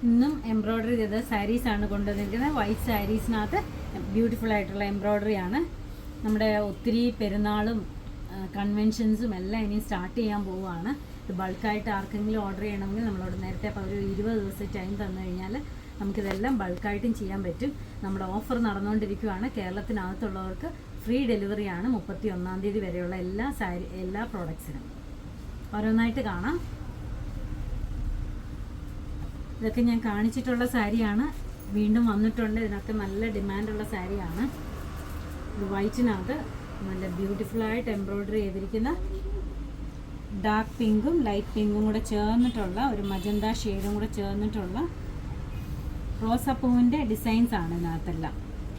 ഇന്നും എംബ്രോയ്ഡറി ചെയ്ത സാരീസാണ് കൊണ്ടുവന്നിരിക്കുന്നത്. വൈറ്റ് സാരീസിനകത്ത് ബ്യൂട്ടിഫുൾ ആയിട്ടുള്ള എംബ്രോയ്ഡറി ആണ്. നമ്മുടെ ഒത്തിരി പെരുന്നാളും കൺവെൻഷൻസും എല്ലാം ഇനി സ്റ്റാർട്ട് ചെയ്യാൻ പോവുകയാണ്. ഇത് ബൾക്കായിട്ട് ആർക്കെങ്കിലും ഓർഡർ ചെയ്യണമെങ്കിൽ നമ്മളോട് നേരത്തെ ഒരു 20 ദിവസം ടൈം തന്നു കഴിഞ്ഞാൽ നമുക്കിതെല്ലാം ബൾക്കായിട്ടും ചെയ്യാൻ പറ്റും. നമ്മുടെ ഓഫർ നടന്നുകൊണ്ടിരിക്കുകയാണ്. കേരളത്തിനകത്തുള്ളവർക്ക് ഫ്രീ ഡെലിവറിയാണ് 31-ാം തീയതി വരെയുള്ള എല്ലാ പ്രോഡക്ട്സിനും. ഓരോന്നായിട്ട് കാണാം. ഇതൊക്കെ ഞാൻ കാണിച്ചിട്ടുള്ള സാരിയാണ്, വീണ്ടും വന്നിട്ടുണ്ട്. ഇതിനകത്ത് നല്ല ഡിമാൻഡുള്ള സാരിയാണ്. ഇത് വൈറ്റിനകത്ത് നല്ല ബ്യൂട്ടിഫുള്ളായിട്ട് എംബ്രോയ്ഡറി ചെയ്തിരിക്കുന്ന ഡാർക്ക് പിങ്കും ലൈറ്റ് പിങ്കും കൂടെ ചേർന്നിട്ടുള്ള ഒരു മജന്ത ഷെയ്ഡും കൂടെ ചേർന്നിട്ടുള്ള റോസപ്പൂവിൻ്റെ ഡിസൈൻസ് ആണ് ഇതിനകത്തെല്ലാം.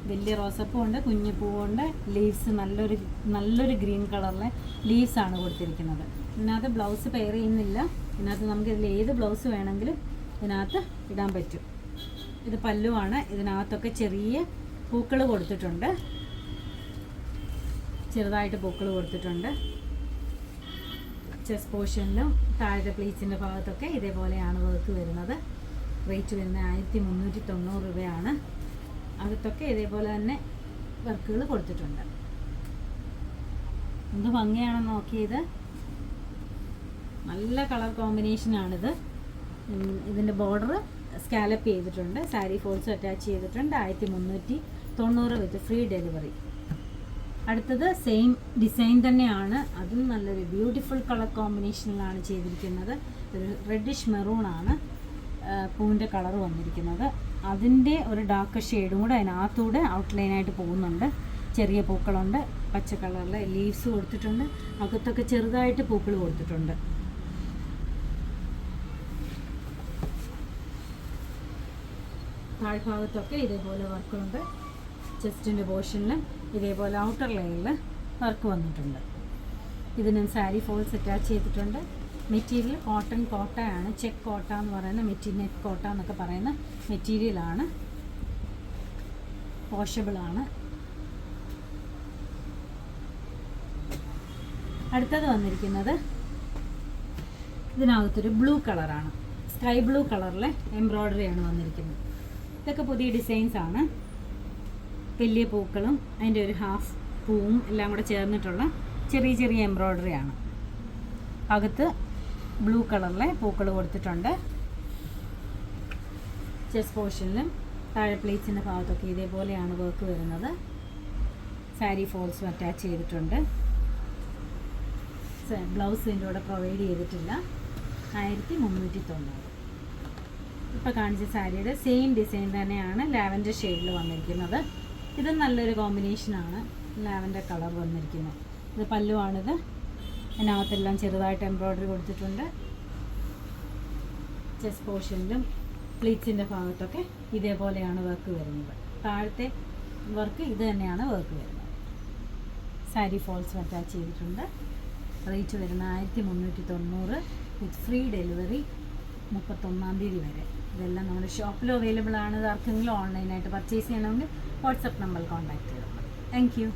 വലിയ റോസപ്പൂവുണ്ട്, കുഞ്ഞു പൂവുണ്ട്, ലീവ്സ് നല്ലൊരു ഗ്രീൻ കളറിലെ ലീവ്സ് ആണ് കൊടുത്തിരിക്കുന്നത്. ഇതിനകത്ത് ബ്ലൗസ് പെയർ ചെയ്യുന്നില്ല. ഇതിനകത്ത് നമുക്ക് ഇതിൽ ഏത് ബ്ലൗസ് വേണമെങ്കിലും ഇതിനകത്ത് ഇടാൻ പറ്റും. ഇത് പല്ലുവാണ്. ഇതിനകത്തൊക്കെ ചെറിയ പൂക്കൾ കൊടുത്തിട്ടുണ്ട്, ചെറുതായിട്ട് പൂക്കൾ കൊടുത്തിട്ടുണ്ട്. ചെസ്റ്റ് പോർഷനിലും താഴത്തെ പ്ലീറ്റ്സിൻ്റെ ഭാഗത്തൊക്കെ ഇതേപോലെയാണ് വർക്ക് വരുന്നത്. റേറ്റ് വരുന്നത് 1390 രൂപയാണ്. അകത്തൊക്കെ ഇതേപോലെ തന്നെ വർക്കുകൾ കൊടുത്തിട്ടുണ്ട്. എന്ത് ഭംഗിയാണെന്ന് നോക്കിയത്. നല്ല കളർ കോമ്പിനേഷനാണിത്. ഇതിൻ്റെ ബോർഡർ സ്കാലപ്പ് ചെയ്തിട്ടുണ്ട്. സാരി ഫോൾസും അറ്റാച്ച് ചെയ്തിട്ടുണ്ട്. 1390 വിത്ത് ഫ്രീ ഡെലിവറി. അടുത്തത് സെയിം ഡിസൈൻ തന്നെയാണ്. അതും നല്ലൊരു ബ്യൂട്ടിഫുൾ കളർ കോമ്പിനേഷനിലാണ് ചെയ്തിരിക്കുന്നത്. ഒരു റെഡിഷ് മെറൂണാണ് പൂവിൻ്റെ കളർ വന്നിരിക്കുന്നത്. അതിൻ്റെ ഒരു ഡാർക്ക് ഷെയ്ഡും കൂടെ അതിനകത്തൂടെ ഔട്ട്ലൈനായിട്ട് പോകുന്നുണ്ട്. ചെറിയ പൂക്കളുണ്ട്, പച്ച കളറിലെ ലീവ്സ് കൊടുത്തിട്ടുണ്ട്. അകത്തൊക്കെ ചെറുതായിട്ട് പൂക്കൾ കൊടുത്തിട്ടുണ്ട്. താഴ്ഭാഗത്തൊക്കെ ഇതേപോലെ വർക്കുണ്ട്. ചെസ്റ്റിൻ്റെ പോർഷനിലും ഇതേപോലെ ഔട്ടർ ലെയറിൽ വർക്ക് വന്നിട്ടുണ്ട്. ഇതിന് സാരി ഫോൾസ് അറ്റാച്ച് ചെയ്തിട്ടുണ്ട്. മെറ്റീരിയൽ കോട്ടൺ കോട്ടയാണ്. ചെക്ക് കോട്ട എന്ന് പറയുന്ന മെറ്റീരിയൽ, നെറ്റ് കോട്ട എന്നൊക്കെ പറയുന്ന മെറ്റീരിയലാണ്. വാഷബിളാണ്. അടുത്തത് വന്നിരിക്കുന്നത് ഇതിനകത്തൊരു ബ്ലൂ കളറാണ്. സ്കൈ ബ്ലൂ കളറിലെ എംബ്രോയ്ഡറിയാണ് വന്നിരിക്കുന്നത്. ഇതൊക്കെ പുതിയ ഡിസൈൻസ് ആണ്. വലിയ പൂക്കളും അതിൻ്റെ ഒരു ഹാഫ് പൂവും എല്ലാം കൂടെ ചേർന്നിട്ടുള്ള ചെറിയ ചെറിയ എംബ്രോയ്ഡറിയാണ്. അകത്ത് ബ്ലൂ കളറിലെ പൂക്കൾ കൊടുത്തിട്ടുണ്ട്. ചെസ്റ്റ് പോർഷനിലും താഴെ പ്ലീറ്റ്സിൻ്റെ ഭാഗത്തൊക്കെ ഇതേപോലെയാണ് വർക്ക് വരുന്നത്. സാരി ഫോൾസും അറ്റാച്ച് ചെയ്തിട്ടുണ്ട്. ബ്ലൗസ് ഇതിൻ്റെ കൂടെ പ്രൊവൈഡ് ചെയ്തിട്ടില്ല. 1390. ഇപ്പോൾ കാണിച്ച സാരിയുടെ സെയിം ഡിസൈൻ തന്നെയാണ് ലാവൻഡർ ഷെയ്ഡിൽ വന്നിരിക്കുന്നത്. ഇത് നല്ലൊരു കോമ്പിനേഷനാണ്. ലാവൻഡർ കളർ വന്നിരിക്കുന്നത്. ഇത് പല്ലുവാണിത്. അതിനകത്തെല്ലാം ചെറുതായിട്ട് എംബ്രോയ്ഡറി കൊടുത്തിട്ടുണ്ട്. ചെസ്റ്റ് പോർഷനിലും പ്ലീറ്റ്സിൻ്റെ ഭാഗത്തൊക്കെ ഇതേപോലെയാണ് വർക്ക് വരുന്നത്. താഴത്തെ വർക്ക് ഇത് തന്നെയാണ് വർക്ക് വരുന്നത്. സാരി ഫോൾസ് അറ്റാച്ച് ചെയ്തിട്ടുണ്ട്. റേറ്റ് വരുന്ന 1390 വിത്ത് ഫ്രീ ഡെലിവറി 31-ാം തീയതി വരെ. ഇതെല്ലാം നമ്മുടെ ഷോപ്പിൽ അവൈലബിൾ ആണ്. ആർക്കെങ്കിലും ഓൺലൈനായിട്ട് പർച്ചേസ് ചെയ്യണമെങ്കിൽ വാട്സപ്പ് നമ്പറിൽ കോൺടാക്ട് ചെയ്താൽ മതി. Thank you.